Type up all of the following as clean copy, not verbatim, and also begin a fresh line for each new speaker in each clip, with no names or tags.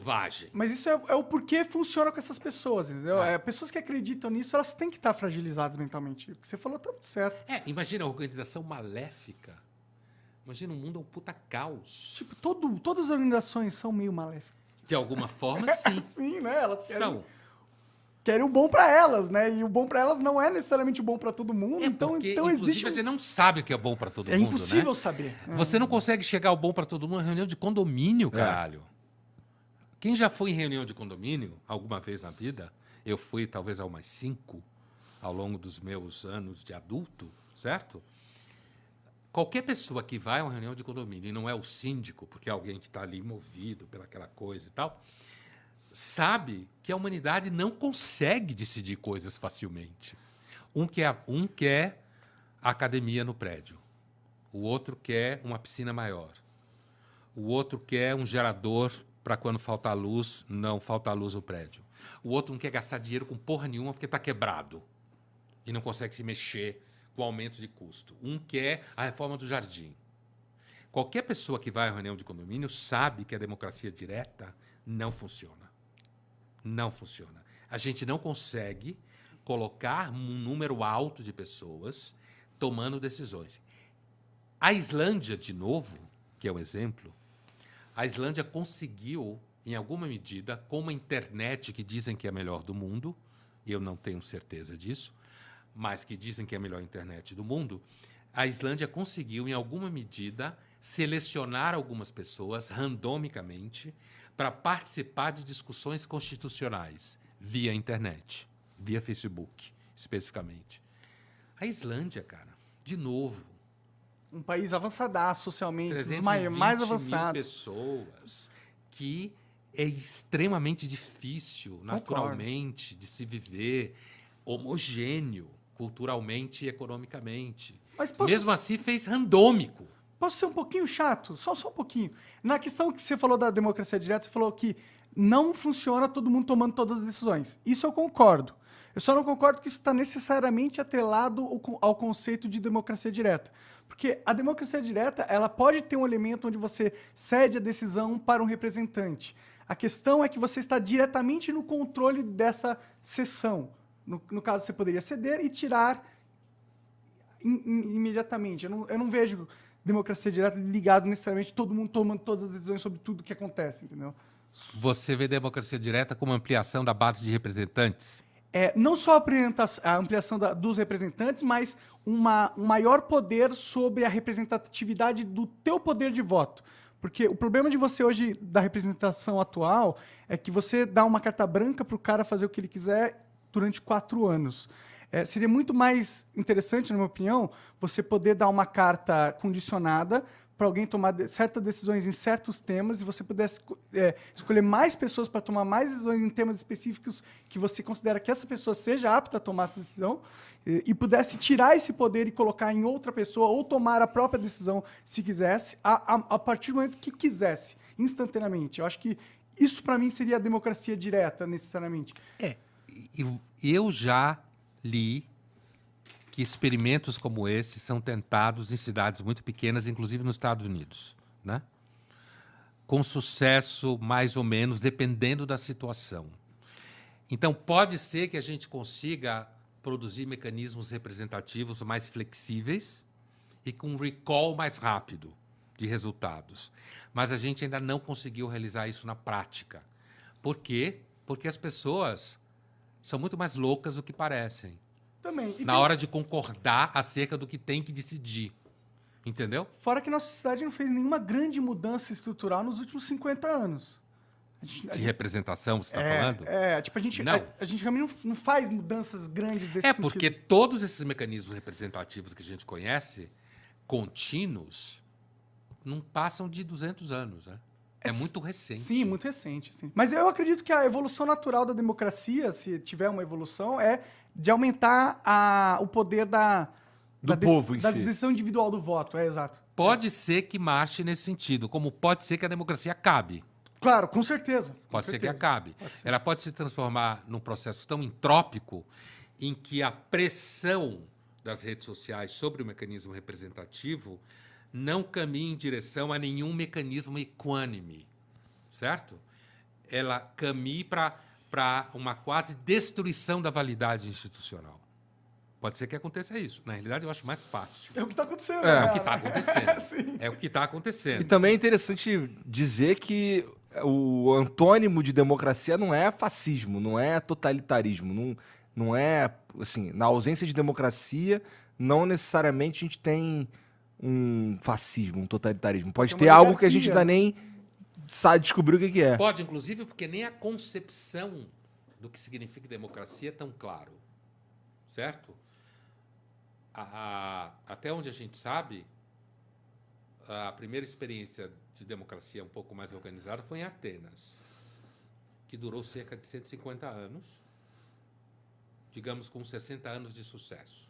selvagem.
Mas isso é o porquê funciona com essas pessoas, entendeu? Pessoas que acreditam nisso, elas têm que estar fragilizadas mentalmente. O que você falou tá muito certo.
Imagina a organização maléfica. Imagina, o mundo é um puta caos.
Tipo, todas as organizações são meio maléficas.
De alguma forma, sim.
Sim, né? Elas
São.
querem o bom pra elas, né? E o bom pra elas não é necessariamente o bom pra todo mundo.
Porque,
então
inclusive,
existe
a gente não sabe o que é bom pra todo
É
mundo,
impossível
né?
saber.
Você não consegue chegar ao bom pra todo mundo em reunião de condomínio, caralho. Quem já foi em reunião de condomínio alguma vez na vida? Eu fui talvez a umas 5 ao longo dos meus anos de adulto, certo? Qualquer pessoa que vai a uma reunião de condomínio e não é o síndico, porque é alguém que está ali movido pelaquela coisa e tal, sabe que a humanidade não consegue decidir coisas facilmente. Um quer a academia no prédio, o outro quer uma piscina maior, o outro quer um gerador para quando faltar luz, não faltar luz no prédio. O outro não quer gastar dinheiro com porra nenhuma porque está quebrado e não consegue se mexer com aumento de custo. Um quer a reforma do jardim. Qualquer pessoa que vai à reunião de condomínio sabe que a democracia direta não funciona. Não funciona. A gente não consegue colocar um número alto de pessoas tomando decisões. A Islândia, de novo, que é um exemplo, a Islândia conseguiu, em alguma medida, com uma internet que dizem que é a melhor do mundo, e eu não tenho certeza disso, mas que dizem que é a melhor internet do mundo, a Islândia conseguiu, em alguma medida, selecionar algumas pessoas randomicamente para participar de discussões constitucionais via internet, via Facebook, especificamente. A Islândia, cara, de novo,
um país avançadaço socialmente, um dos
320
mais
mil
avançados.
pessoas, que é extremamente difícil, naturalmente, de se viver, homogêneo, culturalmente e economicamente.
Mas
Mesmo assim, fez randômico.
Posso ser um pouquinho chato? Só um pouquinho. Na questão que você falou da democracia direta, você falou que não funciona todo mundo tomando todas as decisões. Isso eu concordo. Eu só não concordo que isso está necessariamente atrelado ao conceito de democracia direta. Porque a democracia direta, ela pode ter um elemento onde você cede a decisão para um representante. A questão é que você está diretamente no controle dessa sessão. No caso, você poderia ceder e tirar imediatamente. Eu não vejo democracia direta ligado necessariamente todo mundo tomando todas as decisões sobre tudo que acontece, entendeu?
Você vê democracia direta como ampliação da base de representantes?
Não só a ampliação dos representantes, mas um maior poder sobre a representatividade do teu poder de voto. Porque o problema de você hoje, da representação atual, é que você dá uma carta branca para o cara fazer o que ele quiser durante 4 anos. Seria muito mais interessante, na minha opinião, você poder dar uma carta condicionada para alguém tomar certas decisões em certos temas e você pudesse escolher mais pessoas para tomar mais decisões em temas específicos que você considera que essa pessoa seja apta a tomar essa decisão e pudesse tirar esse poder e colocar em outra pessoa ou tomar a própria decisão se quisesse, a partir do momento que quisesse, instantaneamente. Eu acho que isso, para mim, seria a democracia direta, necessariamente.
Eu já li que experimentos como esse são tentados em cidades muito pequenas, inclusive nos Estados Unidos, né? Com sucesso, mais ou menos, dependendo da situação. Então, pode ser que a gente consiga produzir mecanismos representativos mais flexíveis e com um recall mais rápido de resultados. Mas a gente ainda não conseguiu realizar isso na prática. Por quê? Porque as pessoas são muito mais loucas do que parecem.
Também.
Na hora de concordar acerca do que tem que decidir. Entendeu?
Fora que nossa sociedade não fez nenhuma grande mudança estrutural nos últimos 50 anos.
De representação, você está falando?
Tipo, a gente realmente não faz mudanças grandes desse sentido.
Porque todos esses mecanismos representativos que a gente conhece, contínuos, não passam de 200 anos, né? É muito recente.
Sim, muito recente. Sim. Mas eu acredito que a evolução natural da democracia, se tiver uma evolução, é de aumentar o poder da
povo em si.
decisão individual do voto. Exato.
Pode ser que marche nesse sentido, como pode ser que a democracia acabe.
Claro, com certeza.
Pode ser que acabe. Ela pode se transformar num processo tão entrópico em que a pressão das redes sociais sobre o mecanismo representativo não caminhe em direção a nenhum mecanismo equânime, certo? ela caminhe para uma quase destruição da validade institucional. Pode ser que aconteça isso. Na realidade, eu acho mais fácil.
É o que está acontecendo.
É o que está acontecendo.
Sim.
É o que está acontecendo.
E também é interessante dizer que o antônimo de democracia não é fascismo, não é totalitarismo, não é, assim, na ausência de democracia, não necessariamente a gente tem um fascismo, um totalitarismo. Pode
Tem
ter
uma
algo que a gente
oligarquia.
ainda nem sabe descobrir o que é.
Pode, inclusive, porque nem a concepção do que significa democracia é tão claro. Certo? Até onde a gente sabe, a primeira experiência de democracia um pouco mais organizada foi em Atenas, que durou cerca de 150 anos, digamos com 60 anos de sucesso.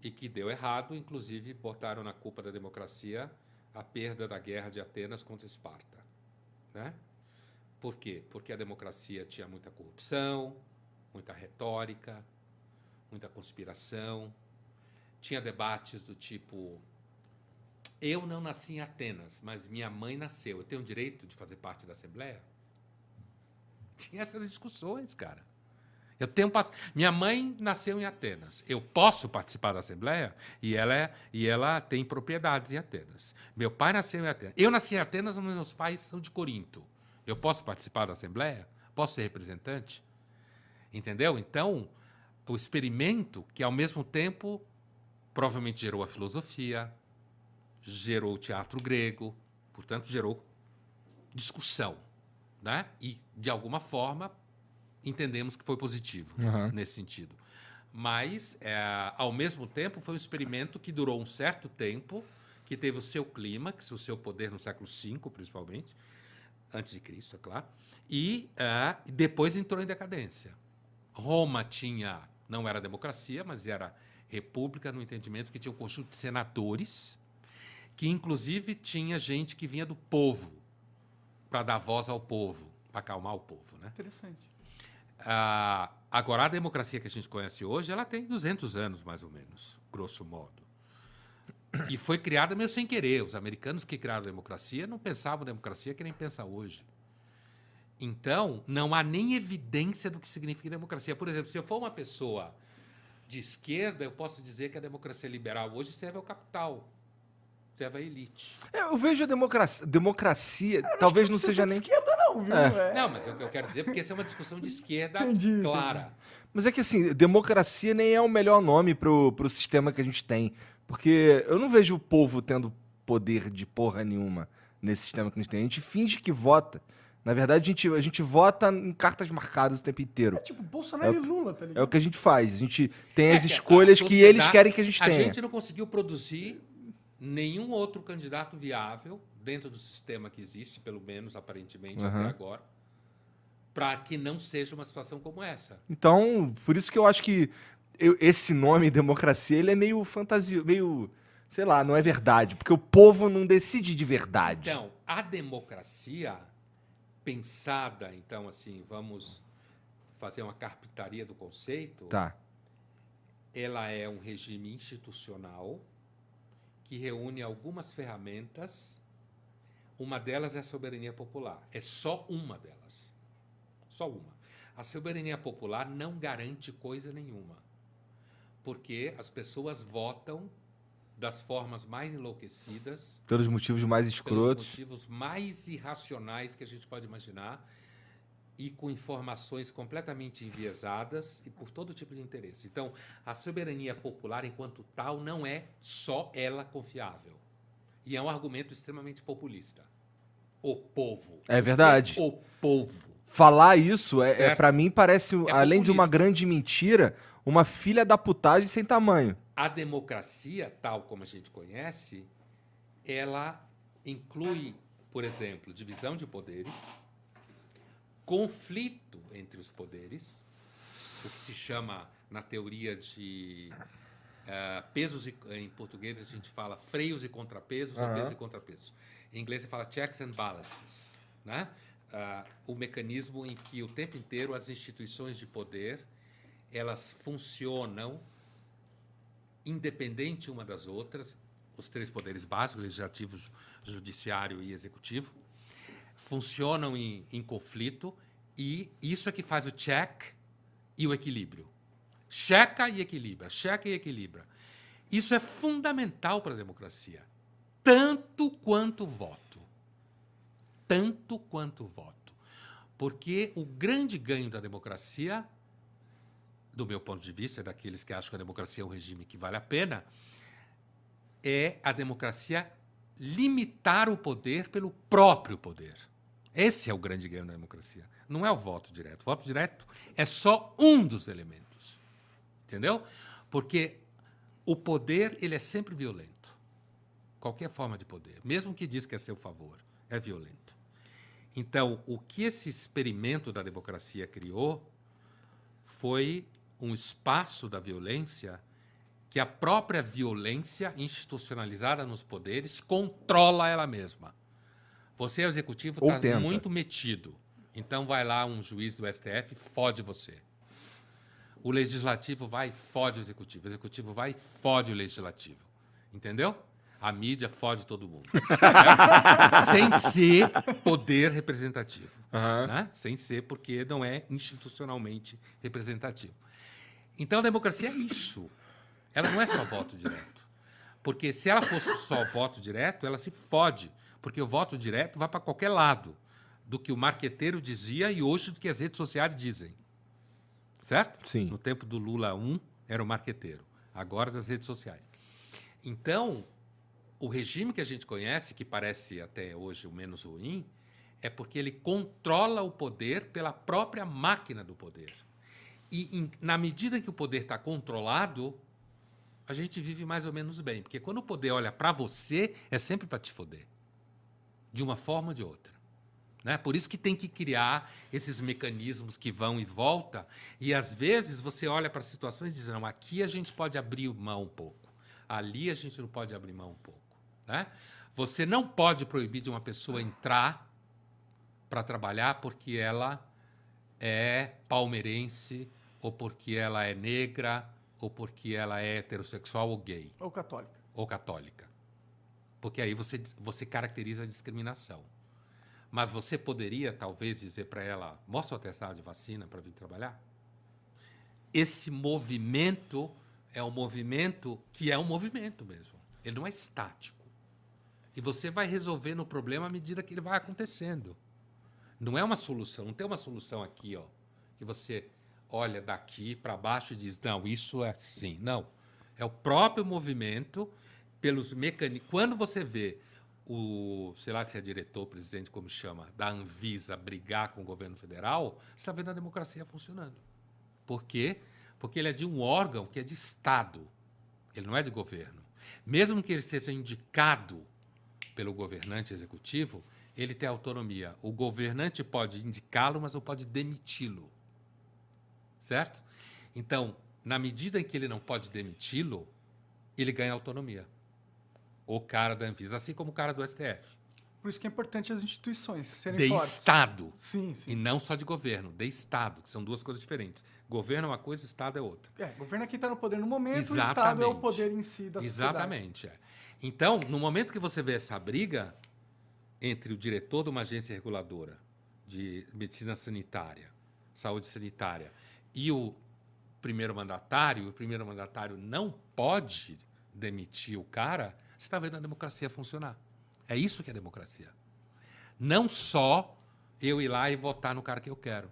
E que deu errado, inclusive botaram na culpa da democracia a perda da guerra de Atenas contra Esparta. Né? Por quê? Porque a democracia tinha muita corrupção, muita retórica, muita conspiração. Tinha debates do tipo: eu não nasci em Atenas, mas minha mãe nasceu. Eu tenho o direito de fazer parte da Assembleia? Tinha essas discussões, cara. Minha mãe nasceu em Atenas. Eu posso participar da Assembleia? E ela tem propriedades em Atenas. Meu pai nasceu em Atenas. Eu nasci em Atenas, mas meus pais são de Corinto. Eu posso participar da Assembleia? Posso ser representante? Entendeu? Então, o experimento que, ao mesmo tempo, provavelmente gerou a filosofia, gerou o teatro grego, portanto, gerou discussão. Né? E, de alguma forma, entendemos que foi positivo nesse sentido. Mas, ao mesmo tempo, foi um experimento que durou um certo tempo, que teve o seu clímax, o seu poder no século V, principalmente, antes de Cristo, é claro, e depois entrou em decadência. Roma não era democracia, mas era república, no entendimento que tinha um conjunto de senadores, que inclusive tinha gente que vinha do povo, para dar voz ao povo, para acalmar o povo. Né?
Interessante.
Agora, a democracia que a gente conhece hoje, ela tem 200 anos, mais ou menos, grosso modo. E foi criada meio sem querer. Os americanos que criaram a democracia não pensavam democracia que nem pensa hoje. Então, não há nem evidência do que significa democracia. Por exemplo, se eu for uma pessoa de esquerda, eu posso dizer que a democracia liberal hoje serve ao capital, serve à elite.
Eu vejo a democracia talvez não seja nem...
esquerda não, viu?
Não, mas é o que eu quero dizer, porque essa é uma discussão de esquerda clara.
Mas é que, assim, democracia nem é o melhor nome pro sistema que a gente tem. Porque eu não vejo o povo tendo poder de porra nenhuma nesse sistema que a gente tem. A gente finge que vota. Na verdade, a gente vota em cartas marcadas o tempo inteiro.
É tipo Bolsonaro e Lula, tá ligado?
É o que a gente faz. A gente tem as escolhas que eles querem que a gente tenha.
A gente não conseguiu produzir nenhum outro candidato viável dentro do sistema que existe, pelo menos aparentemente até agora, para que não seja uma situação como essa.
Então, por isso que eu acho que esse nome, democracia, ele é meio fantasia, meio, sei lá, não é verdade, porque o povo não decide de verdade.
Então, a democracia pensada, então, assim, vamos fazer uma carpintaria do conceito,
Tá.
Ela é um regime institucional que reúne algumas ferramentas. Uma delas é a soberania popular. É só uma delas. Só uma. A soberania popular não garante coisa nenhuma, porque as pessoas votam das formas mais enlouquecidas,
Pelos motivos mais
pelos
escrotos.
motivos mais irracionais que a gente pode imaginar, e com informações completamente enviesadas e por todo tipo de interesse. Então, a soberania popular, enquanto tal, não é só ela confiável. E é um argumento extremamente populista. O povo.
É verdade.
O povo.
Falar isso,
Certo?
para mim, parece, além de uma
populista.
grande mentira, uma filha da putagem sem tamanho.
A democracia, tal como a gente conhece, ela inclui, por exemplo, divisão de poderes, conflito entre os poderes, o que se chama, na teoria de pesos, em português a gente fala freios e contrapesos, ou pesos e contrapesos. Em inglês se fala checks and balances, né? O mecanismo em que o tempo inteiro as instituições de poder elas funcionam independente uma das outras, os três poderes básicos, legislativo, judiciário e executivo, funcionam em conflito e isso é que faz o check e o equilíbrio. Checa e equilibra, checa e equilibra. Isso é fundamental para a democracia. Tanto quanto o voto. Tanto quanto o voto. Porque o grande ganho da democracia, do meu ponto de vista, daqueles que acham que a democracia é um regime que vale a pena, é a democracia limitar o poder pelo próprio poder. Esse é o grande ganho da democracia. Não é o voto direto. O voto direto é só um dos elementos. Entendeu? Porque o poder ele é sempre violento. Qualquer forma de poder, mesmo que diz que é seu favor, é violento. Então, o que esse experimento da democracia criou foi um espaço da violência que a própria violência institucionalizada nos poderes controla ela mesma. Você, o executivo, está muito metido. Então, vai lá um juiz do STF e fode você. O legislativo vai e fode o executivo vai e fode o legislativo. Entendeu? A mídia fode todo mundo. Sem ser poder representativo. Né? Sem ser, porque não é institucionalmente representativo. Então, a democracia é isso. Ela não é só voto direto. Porque se ela fosse só voto direto, ela se fode. Porque o voto direto vai para qualquer lado do que o marqueteiro dizia e hoje do que as redes sociais dizem. Certo?
Sim.
No tempo do Lula 1, era o marqueteiro. Agora, das redes sociais. Então, o regime que a gente conhece, que parece até hoje o menos ruim, é porque ele controla o poder pela própria máquina do poder. E, na medida que o poder está controlado, a gente vive mais ou menos bem. Porque quando o poder olha para você, é sempre para te foder. De uma forma ou de outra. Né? Por isso que tem que criar esses mecanismos que vão e voltam. E, às vezes, você olha para situações e diz, não, aqui a gente pode abrir mão um pouco. Ali a gente não pode abrir mão um pouco. Né? Você não pode proibir de uma pessoa entrar para trabalhar porque ela é palmeirense, ou porque ela é negra, ou porque ela é heterossexual ou gay.
Ou católica.
Ou católica. Porque aí você caracteriza a discriminação. Mas você poderia, talvez, dizer para ela, mostra o atestado de vacina para vir trabalhar? Esse movimento é um movimento que é um movimento mesmo. Ele não é estático. E você vai resolvendo o problema à medida que ele vai acontecendo. Não é uma solução, não tem uma solução aqui, ó, que você olha daqui para baixo e diz, não, isso é assim. Não. É o próprio movimento pelos mecanismos. Quando você vê o, sei lá que é diretor, presidente, como chama, da Anvisa brigar com o governo federal, você está vendo a democracia funcionando. Por quê? Porque ele é de um órgão que é de Estado. Ele não é de governo. Mesmo que ele seja indicado pelo governante executivo, ele tem autonomia. O governante pode indicá-lo, mas não pode demiti-lo. Certo? Então, na medida em que ele não pode demiti-lo, ele ganha autonomia. O cara da Anvisa, assim como o cara do STF.
Por isso que é importante as instituições serem
De
fortes.
Estado.
Sim, sim.
E não só de governo, de Estado, que são duas coisas diferentes. Governo é uma coisa, Estado é outra.
O governo é quem está no poder no momento,
Exatamente.
o Estado é o poder em si da sociedade.
Exatamente. É. Então, no momento que você vê essa briga entre o diretor de uma agência reguladora de medicina sanitária, saúde sanitária, e o primeiro mandatário não pode demitir o cara, você está vendo a democracia funcionar. É isso que é democracia. Não só eu ir lá e votar no cara que eu quero.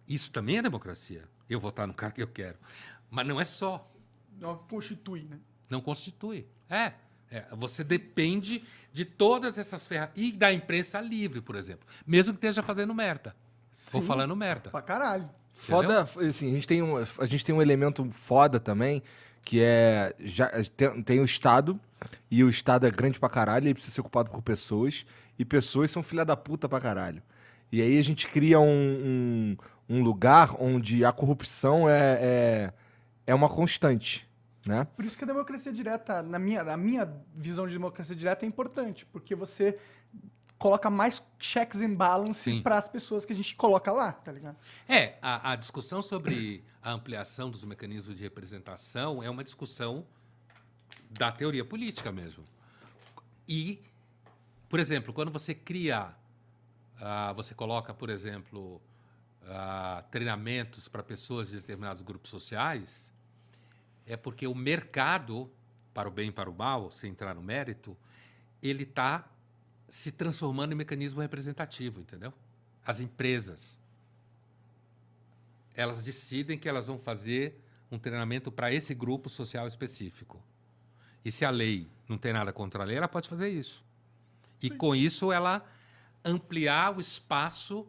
Isso também é democracia, eu votar no cara que eu quero. Mas não é só.
Não constitui, né?
Não constitui. Você depende de todas essas ferramentas. E da imprensa livre, por exemplo. Mesmo que esteja fazendo merda.
Sim,
Ou falando merda.
Pra caralho.
Foda, assim, a gente tem um elemento foda também, que é. Tem o Estado, e o Estado é grande pra caralho, ele precisa ser ocupado por pessoas, e pessoas são filha da puta pra caralho. E aí a gente cria um lugar onde a corrupção é uma constante, né?
Por isso que a democracia direta, na minha visão de democracia direta, é importante, porque você coloca mais checks and balances para as pessoas que a gente coloca lá, tá ligado?
A discussão sobre a ampliação dos mecanismos de representação é uma discussão da teoria política mesmo. E, por exemplo, quando você cria você coloca, por exemplo, treinamentos para pessoas de determinados grupos sociais, é porque o mercado, para o bem e para o mal, sem entrar no mérito, ele está se transformando em mecanismo representativo, entendeu? As empresas, elas decidem que elas vão fazer um treinamento para esse grupo social específico. E se a lei não tem nada contra a lei, ela pode fazer isso. E com isso ela ampliar o espaço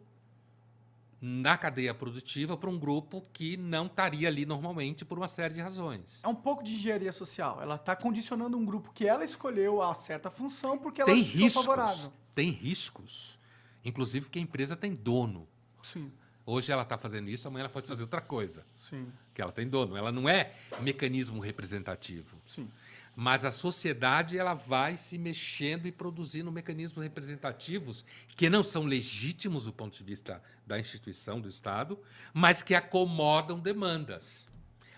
na cadeia produtiva para um grupo que não estaria ali normalmente por uma série de razões.
É um pouco de engenharia social. Ela está condicionando um grupo que ela escolheu a certa função porque ela
Tem
achou
riscos,
favorável.
tem riscos. Inclusive porque a empresa tem dono.
Sim,
Hoje ela está fazendo isso, amanhã ela pode fazer outra coisa.
sim,
Que ela tem dono. Ela não é mecanismo representativo.
sim.
Mas a sociedade ela vai se mexendo e produzindo mecanismos representativos que não são legítimos do ponto de vista da instituição, do Estado, mas que acomodam demandas.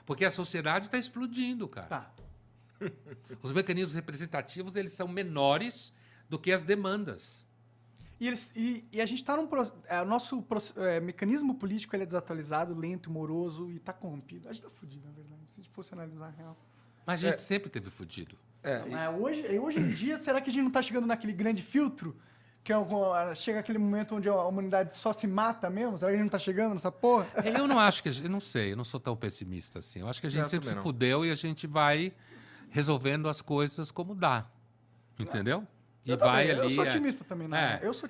Porque a sociedade está explodindo, cara.
Tá.
Os mecanismos representativos eles são menores do que as demandas.
E a gente está num... o nosso mecanismo político ele é desatualizado, lento, moroso e está corrompido. A gente está fudido, na verdade, se a gente fosse analisar a real.
Mas a gente sempre teve fudido.
Mas hoje em dia, será que a gente não está chegando naquele grande filtro? Que chega aquele momento onde a humanidade só se mata mesmo? Será que a gente não está chegando nessa porra?
Eu não acho que... Eu não sei, eu não sou tão pessimista assim. Eu acho que a gente sempre se fudeu e a gente vai resolvendo as coisas como dá. Entendeu? E vai ali...
Eu sou otimista também, né?
É.
Eu sou